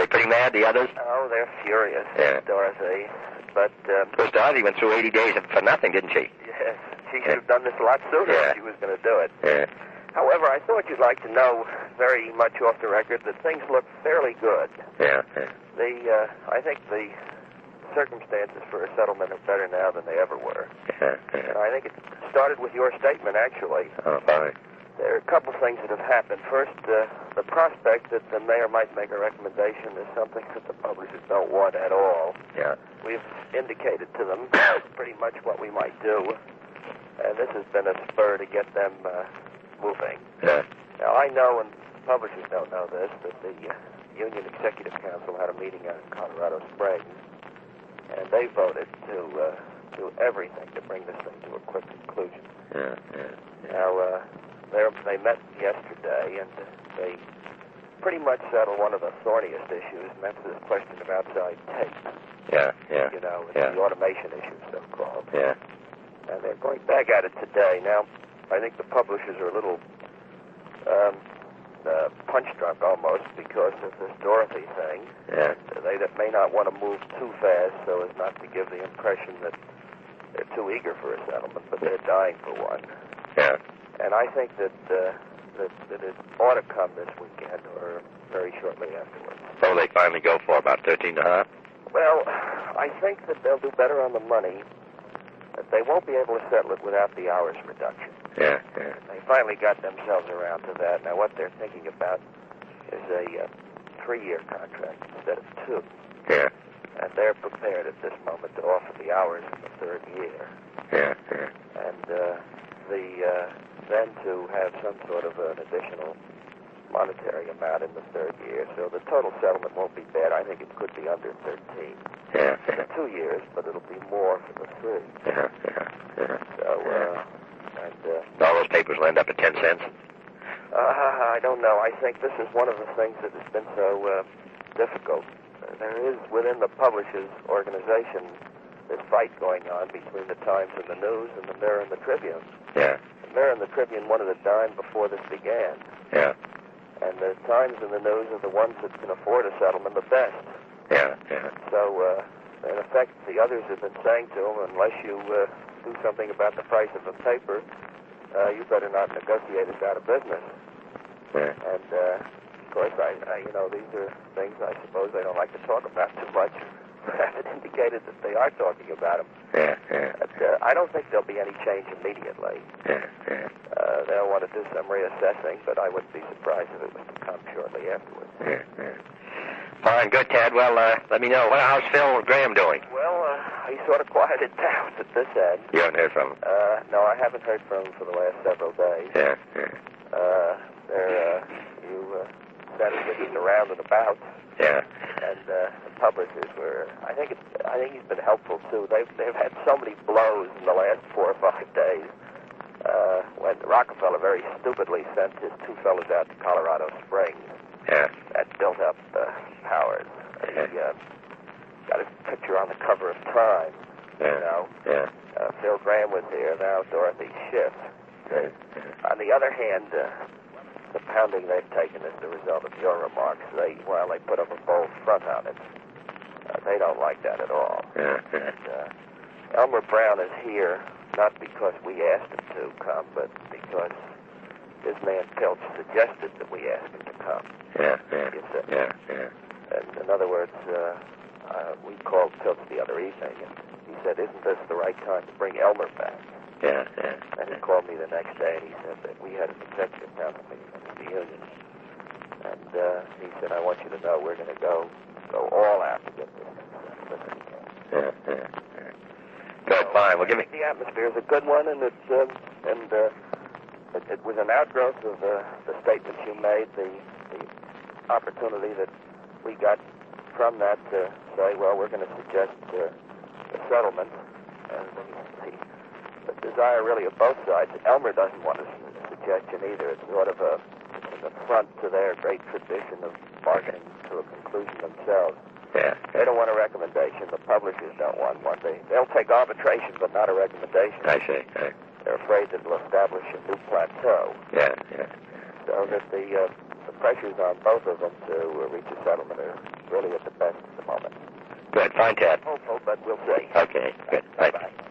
they pretty mad, the others? Oh, they're furious, Dorothy. But, because Dorothy went through 80 days for nothing, didn't she? Yes. She should have done this a lot sooner if she was going to do it. Yeah. However, I thought you'd like to know very much off the record that things look fairly good. Yeah. I think the circumstances for a settlement are better now than they ever were. Yeah. And I think it started with your statement, actually. Oh, fine. There are a couple things that have happened. First, the prospect that the mayor might make a recommendation is something that the publishers don't want at all. Yeah. We've indicated to them pretty much what we might do, and this has been a spur to get them moving. Yeah. Now, I know, and publishers don't know this, that the Union Executive Council had a meeting out in Colorado Springs, and they voted to do everything to bring this thing to a quick conclusion. Yeah. Now, they met yesterday, and they pretty much settled one of the thorniest issues, and that's this question of outside tape. Yeah. You know, it's the automation issue, so-called. Yeah. And they're going back at it today. Now, I think the publishers are a little punch-drunk almost because of this Dorothy thing. Yeah. They may not want to move too fast so as not to give the impression that they're too eager for a settlement, but they're dying for one. Yeah. And I think that it ought to come this weekend or very shortly afterwards. So they finally go for about 13.5? Well, I think that they'll do better on the money. But they won't be able to settle it without the hours reduction. Yeah. They finally got themselves around to that. Now, what they're thinking about is a 3-year contract instead of 2. Yeah. And they're prepared at this moment to offer the hours in the 3rd year. Yeah. And then to have some sort of an additional monetary amount in the 3rd year. So the total settlement won't be bad. I think it could be under 13. Yeah. For 2 years, but it'll be more for the 3. Yeah. So, all those papers will end up at 10 cents? I don't know. I think this is one of the things that has been so difficult. There is, within the publishers' organization, this fight going on between the Times and the News and the Mirror and the Tribune. Yeah. The Mirror and the Tribune wanted a dime before this began. Yeah. And the Times and the News are the ones that can afford a settlement the best. Yeah. So, in effect, the others have been saying to them, unless you do something about the price of the paper, you better not negotiate us out of business. Yeah. And, of course, these are things I suppose they don't like to talk about too much. It indicated that they are talking about them. Yeah. But, I don't think there'll be any change immediately. Yeah. They'll want to do some reassessing, but I wouldn't be surprised if it was to come shortly afterwards. Yeah. Fine, good, Tad. Well, let me know. How's Phil Graham doing? Well, he sort of quieted down at this end. You haven't heard from him? No, I haven't heard from him for the last several days. Yeah. You said he's around and about. Yeah. And the publishers were. I think he's been helpful too. They've had so many blows in the last 4 or 5 days. When Rockefeller very stupidly sent his 2 fellows out to Colorado Springs. Yeah. That built up powers. Yeah. He got his picture on the cover of Time. Yeah. You know. Yeah. Phil Graham was here. Now Dorothy Schiff. On the other hand, the pounding they've taken as the result of your remarks, they put up a bold front on it. They don't like that at all. Yeah. And, Elmer Brown is here not because we asked him to come, but because his man Pilch suggested that we ask him to come. Yeah. You see? Yeah. And in other words, we called Pilch the other evening, and he said, "Isn't this the right time to bring Elmer back?" Yeah. And he called me the next day, and he said that we had an executive council meeting with the union. And he said, "I want you to know we're going to go all out to get this thing done." Yeah. Good, fine. Well, give me... The atmosphere is a good one, and it was an outgrowth of the statements you made, the opportunity that we got from that to say, well, we're going to suggest a settlement. And the desire really of both sides. Elmer doesn't want a suggestion either. It's sort of an affront to their great tradition of bargaining to a conclusion themselves. Yeah. They don't want a recommendation. The publishers don't want one. They'll take arbitration, but not a recommendation. I see. They're afraid that it'll establish a new plateau. Yeah. So that the pressures on both of them to reach a settlement are really at the best at the moment. Good. Fine, Ted. Hopeful, but we'll see. Okay. Good. Bye. Bye-bye.